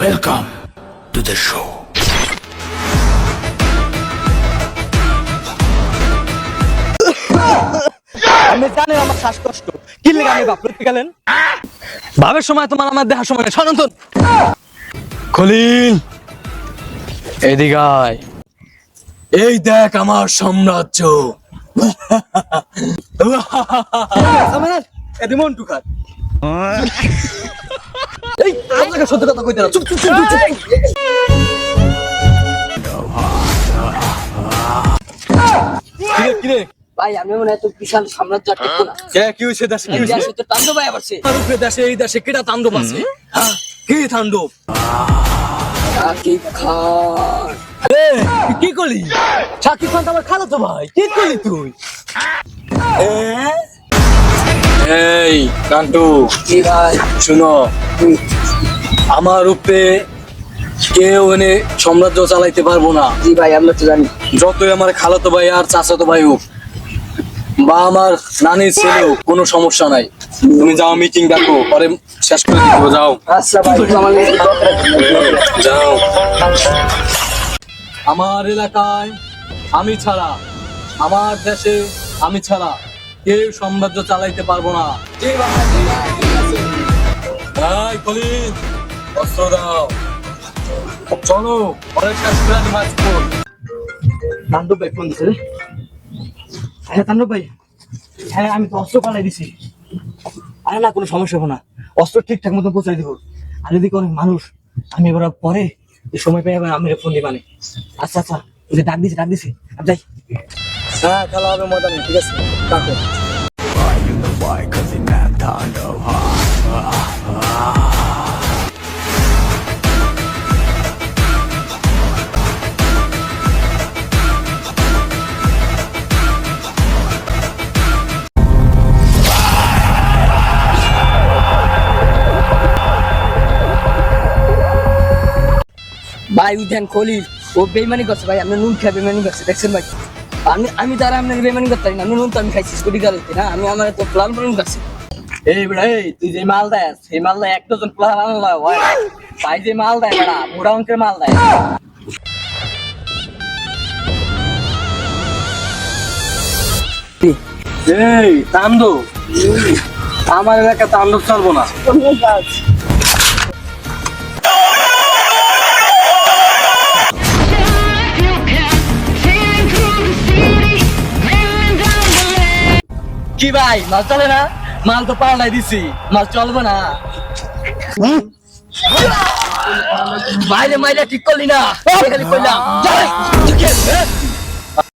Welcome to the show. আমি জানি আমার শ্বাসকষ্ট কি লেগে আমি বাপ লইতে গেলেন ভাবের সময় তোমার আমার দেখার সময় নেই সনাতন খলিল এদিকে আয় এই দেখ আমার সাম্রাজ্য আমার এদি মন টুকার এই আপনাকে সত্য কথা কইতে না চুপ চুপ চুপ কি রে ভাই আমি মনে হয় তো বিশাল সাম্রাজ্য টিকবো না কি হইছে দেশে কি হইছে দেশে তো তাণ্ডব ভাই আবার রূপে দেশে এই দেশে কেটা তাণ্ডব আছে হ্যাঁ কি তাণ্ডব সাকিব খান কি করলি সাকিব খান তো আমার খালাতো ভাই কি করলি তুই এই কান্টু কি ভাই শুনো আমার রূপে কেউ এনে সাম্রাজ্য চালাইতে পারবো না জি ভাই আমরা তো জানি যতই আমার খালাতো ভাই আর চাচাতো ভাই হোক বা আমার নানির ছেলে হোক কোনো সমস্যা নাই তুমি যাও মিটিং ডাকো পরে শেষ করে দিব যাও আচ্ছা ভাই আমার যাও আমার এলাকায় আমি ছাড়া আমার দেশে আমি ছাড়া কেউ সাম্রাজ্য চালাইতে পারবো না এই খলিল অস্ত্র দাও চলো পরে শেষ করে দিব আজকে তাণ্ডব ভাই ফোন দিছে হ্যাঁ তাণ্ডব ভাই হ্যাঁ আমি তো অস্ত্র পালাই দিছি আরে না কোনো সমস্যা হবে না অস্ত্র ঠিকঠাক মতো পৌঁছাই দিব আর এদিকে অনেক মানুষ আমি এবার পরে এই সময় পেয়ে আমি ফোন দিই মানে আচ্ছা আচ্ছা ওই যে ডাক দিছি আর যাই হ্যাঁ খেলা হবে মজা নেই ঠিক আছে রাখো ভাই উঠেন খলিল ও বেইমানি করছে ভাই আপনি নুন খেয়ে বেইমানি করছে দেখছেন ভাই আমি তারা আপনার বেইমানি করতে পারি না আমি নুন তো আমি খাইছি স্কুটি গাড়িতে না আমি আমার তো প্লান প্লান করছি এই বেড়া এই তুই যে মাল দেয় সেই মাল দেয় একটা জন প্লান আনলা ভাই যে মাল দেয় বেড়া বুড়া অঙ্কের মাল দেয় এই তাণ্ডব আমার এলাকা তাণ্ডব চলবো না কি ভাই মাল চলে না মাল তো পাল্টাই দিছি মাল চলবে না বাইরে মাইরে ঠিক করলি না খালি করলাম